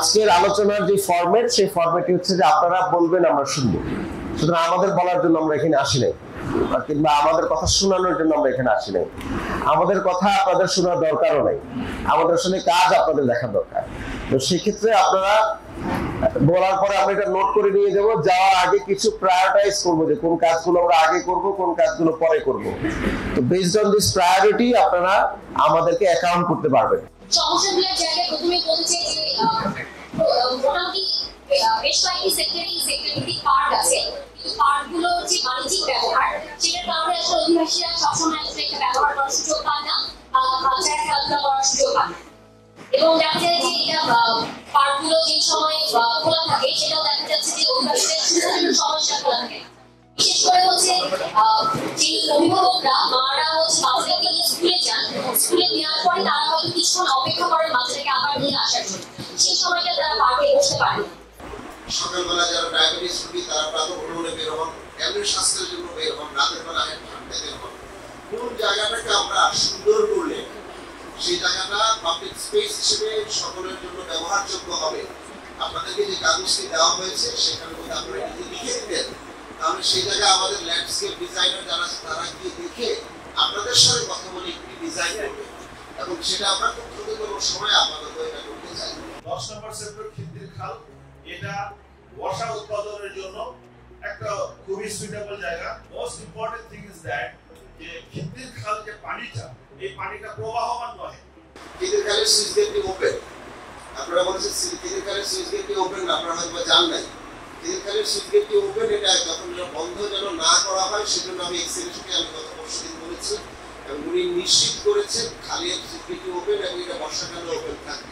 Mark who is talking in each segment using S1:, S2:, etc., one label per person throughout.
S1: আজকের আলোচনার যে ফরম্যাট সেই ফরম্যাটটি হচ্ছে যে আপনারা বলবেন আমরা শুনবো। সুতরাং আমাদের বলার জন্য আমরা এখানে আসি নাই, কিংবা আমাদের কথা শোনানোর জন্য আমরা এখানে আসি নাই। আমাদের কথা আপনাদের শোনার দরকারও নাই, আমাদের আসলে কাজ আপনাদের দেখার দরকার। তো সেক্ষেত্রে আপনারা বলার পরে আমরা এটা নোট করে নিয়ে যাবো, যাওয়ার আগে কিছু প্রায়োরিটাইজ করবো যে কোন কাজগুলো আমরা আগে করব, কোন কাজগুলো পরে করব। তো বেসড অন দিস প্রায়োরিটি আপনারা আমাদেরকে অ্যাকাউন্ট করতে পারবেন।
S2: সমস্যাগুলোর জায়গায় প্রথমে বলতে চাই যে মোটামুটি বেশ কয়েকটি সেক্টরিভিত্তিক পার্ক আছে, কিন্তু পার্কগুলোর যে বাণিজ্যিক ব্যবহার সেটার কারণে আসলে অধিবাসীরা সবসময় আসলে এটা ব্যবহার করার সুযোগ পান না, কালচার খেলাধুলা করার সুযোগ পান না। এবং দেখা যায় যে এটা পার্কগুলো যে সময় খোলা থাকে সেটাও দেখা যাচ্ছে যে অধিবাসীদের সুবিধাজনক সমস্যা খোলা থাকে। বিশেষ করে হচ্ছে যে অভিভাবকরা মারা হচ্ছে বাচ্চাকে নিয়ে স্কুলে যান, স্কুলে নেওয়ার পরে তারা হয়তো কিছুক্ষণ অপেক্ষা করেন বাচ্চাটাকে আবার নিয়ে আসার জন্য, সেই সময়টা তারা পার্কে বসতে পারেন।
S3: সকালবেলা যারা ডায়াবেটিস রোগী তারা প্রাতঃভ্রমণে বের হন, এমনি স্বাস্থ্যের জন্য বের হন, রাতের বেলা হাঁটতে বের হন। কোন জায়গাটাকে আমরা সুন্দর করলে সেই জায়গাটা পাবলিক স্পেস হিসেবে সকলের জন্য ব্যবহারযোগ্য হবে। আপনাদেরকে যে কাগজটি দেওয়া হয়েছে সেখানের মধ্যে আপনারা যদি লিখে দিতেন, তাহলে সেই জায়গায় আমাদের ল্যান্ডস্কেপ ডিজাইনার যারা তারা গিয়ে দেখে আপনাদের সাথে কথা বলে একটি ডিজাইন করবে, এবং সেটা আমরা খুব দ্রুততম সময় আপাতত এটা করতে চাই।
S4: 10 নম্বর সেক্টর খিদ্দির খাল, এটা বর্ষা উৎপাদনের জন্য একটা খুবই সুইটেবল জায়গা। Most important thing is that যে খিদ্দির খাল যে পানিটা, এই পানিটা প্রবাহমান নয়।
S3: খিদ্দির খালের সুইচ গেটটি ওপেন, আপনারা বলেছেন খিদ্দির খালের সুইচ গেটটি ওপেন, আপনারা হয়তো জান নাই। খিদ্দির খালের সুইচ গেটটি ওপেন, এটা যখন বন্ধ যেন না করা হয় সেজন্য আমি এক্সিলেশনকে আমি গত পরশুদিন বলেছি, এবং উনি নিশ্চিত করেছেন খালের সুইচ গেটটি ওপেন এবং এটা বর্ষাকালে ওপেন থাকবে।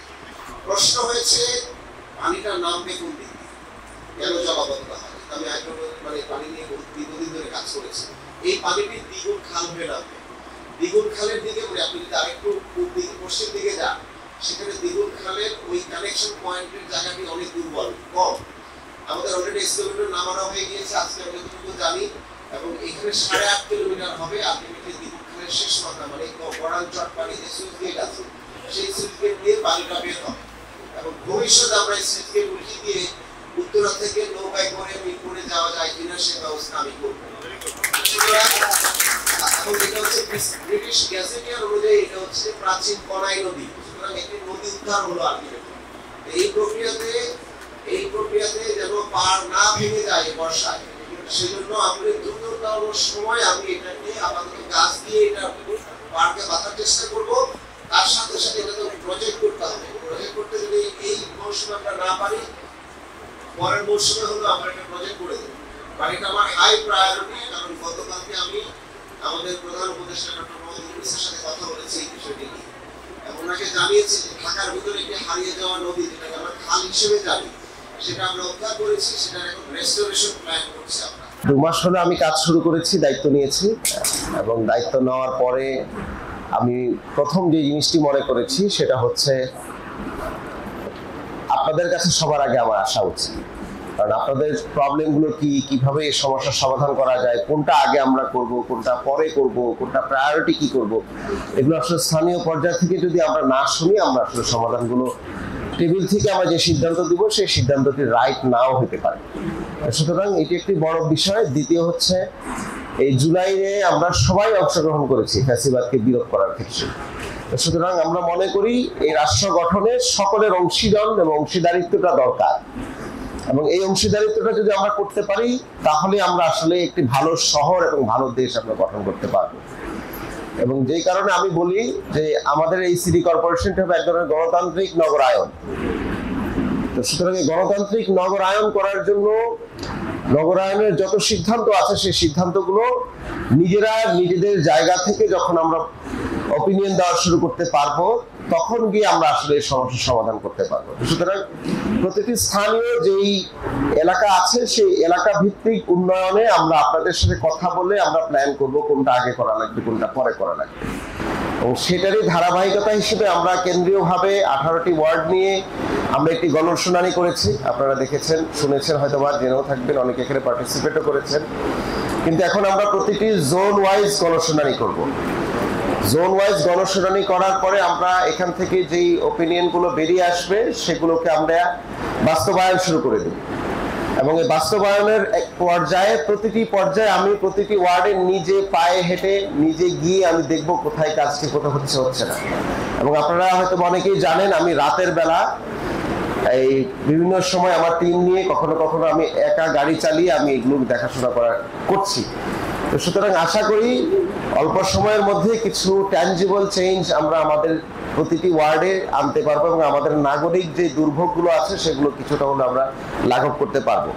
S3: প্রশ্ন হয়েছে পানিটা নামবে কোন দিকে, কেন জলাবদ্ধতা হয়? আমি মানে পানি নিয়ে দীর্ঘদিন ধরে কাজ করেছি। এই পানিটি দ্বিগুণ খাল হয়ে নামবে। দ্বিগুণ খালের দিকে আপনি যদি আরেকটু পশ্চিম দিকে যান, সেখানে দ্বিগুণ খালের ওই কানেকশন পয়েন্টের জায়গাটি অনেক দুর্বল, কম। আমাদের অলরেডি এক্সকেভেটর নামানো হয়ে গিয়েছে আজকে আমি যতটুকু জানি, এবং এখানে 8.5 কিলোমিটার হবে আলটিমেটলি দ্বিগুণ খালের শেষ মাথা, মানে বড়াঞ্চল পানি যে সুইচ গেট আছে সেই সুইচ গেট দিয়ে পানিটা বের হবে। এবং ভবিষ্যতে আমরা এই সুইচ গেট উঠিয়ে দিয়ে উত্তরা থেকে নৌকায় করে মিরপুরে যাওয়া যায় কিনা সে ব্যবস্থা আমি করবো। এখন এটা হচ্ছে ব্রিটিশ গ্যাজেটিয়ার অনুযায়ী এটা হচ্ছে প্রাচীন কনাই নদী, সুতরাং একটি নদী উদ্ধার হলো আলটিমেটলি। এই প্রক্রিয়াতে যেন পার না ভেঙে যায় বর্ষায়, সেজন্য আপনি দ্রুততম সময় আমি এটা নিয়ে আপাতত গাছ দিয়ে এটা পার্কে বাঁধার চেষ্টা করবো। তার সাথে সাথে এটা তো প্রজেক্ট করতে হবে। প্রজেক্ট করতে যদি এই মৌসুমে আমরা না পারি, পরের মৌসুমে হলো আমরা একটা প্রজেক্ট করে দেবো। বাড়িটা আমার হাই প্রায়োরিটি, কারণ গতকালকে আমি আমাদের প্রধান উপদেষ্টা ডক্টর মোহাম্মদ ইউনূসের সাথে কথা বলেছি এই বিষয়টি নিয়ে, এবং ওনাকে জানিয়েছি যে ঢাকার ভিতরে একটি হারিয়ে যাওয়া নদী যেটাকে আমরা খাল হিসেবে জানি, সেটা আমরা উদ্ধার করেছি, সেটার এখন রেস্টোরেশন প্ল্যান করছি আমরা।
S1: 2 মাস হলো আমি কাজ শুরু করেছি, দায়িত্ব নিয়েছি, এবং দায়িত্ব নেওয়ার পরে আমি প্রথম যে জিনিসটি মনে করেছি সেটা হচ্ছে আপনাদের কাছে সবার আগে আমার আসা উচিত। কারণ আপনাদের প্রবলেমগুলো কি, কিভাবে এই সমস্যার সমাধান করা যায়, কোনটা আগে আমরা করব, কোনটা পরে করব, কোনটা প্রায়োরিটি কি করব, এগুলো আসলে স্থানীয় পর্যায় থেকে যদি আমরা না শুনি, আমরা আসলে সমাধানগুলো টেবিল থেকে আমরা যে সিদ্ধান্ত দিব সেই সিদ্ধান্তটি রাইট নাও হতে পারে। সুতরাং এটি একটি বড় বিষয়। দ্বিতীয় হচ্ছে এই জুলাইয়ে আমরা সবাই অংশগ্রহণ করেছি ফ্যাসিবাদকে বিরোধ করার ক্ষেত্রে। সুতরাং আমরা মনে করি এই রাষ্ট্র গঠনে সকলের অংশীদার এবং অংশীদারিত্বটা দরকার, এবং এই অংশীদারিত্বটা যদি আমরা করতে পারি তাহলে আমরা আসলে একটি ভালো শহর এবং ভালো দেশ আমরা গঠন করতে পারবো। এবং যেই কারণে আমি বলি যে আমাদের এই সিটি কর্পোরেশনটা হবে এক ধরনের গণতান্ত্রিক নগরায়ন। তো সুতরাং এই গণতান্ত্রিক নগরায়ন করার জন্য নগরায়নের যত সিদ্ধান্ত আছে সেই সিদ্ধান্তগুলো নিজেরা নিজেদের জায়গা থেকে যখন আমরা অপিনিয়ন দেওয়া শুরু করতে পারবো, তখন গিয়ে আমরা আসলে এই সমস্যার সমাধান করতে পারবো। সুতরাং প্রতিটি স্থানীয় যেই এলাকা আছে সেই এলাকা ভিত্তিক উন্নয়নে আমরা আপনাদের সাথে কথা বলে আমরা প্ল্যান করব কোনটা আগে করা লাগবে, কোনটা পরে করা লাগবে। এবং সেটারই ধারাবাহিকতা হিসেবে আমরা কেন্দ্রীয়ভাবে 18টি ওয়ার্ড নিয়ে আমরা একটি গণশুনানি করেছি। আপনারা দেখেছেন, শুনেছেন, হয়তো বা জেনেও থাকবেন, অনেকে এখানে পার্টিসিপেটও করেছেন। কিন্তু এখন আমরা প্রতিটি জোন ওয়াইজ গণশুনানি করব। জোন ওয়াইজ গণশুনানি করার পরে আমরা এখান থেকে যেই ওপিনিয়নগুলো বেরিয়ে আসবে সেগুলোকে আমরা বাস্তবায়ন শুরু করে দেব এবং এই বাস্তবায়নের এক পর্যায়ে প্রতিটি পর্যায়ে আমি প্রতিটি ওয়ার্ডে নিজে পায়ে হেঁটে নিজে গিয়ে আমি দেখব কোথায় কাজ ঠিক মতো হচ্ছে হচ্ছে না। এবং আপনারা হয়তো অনেকেই জানেন আমি রাতের বেলা এই বিভিন্ন সময় আমার টিম নিয়ে কখনো কখনো আমি একা গাড়ি চালিয়ে আমি এগুলো দেখাশোনা করছি। তো সুতরাং আশা করি অল্প সময়ের মধ্যে কিছু ট্যানজিবল চেঞ্জ আমরা আমাদের প্রতিটি ওয়ার্ডে আনতে পারবো এবং আমাদের নাগরিক যে দুর্ভোগগুলো আছে সেগুলো কিছুটা হলে আমরা লাঘব করতে পারবো।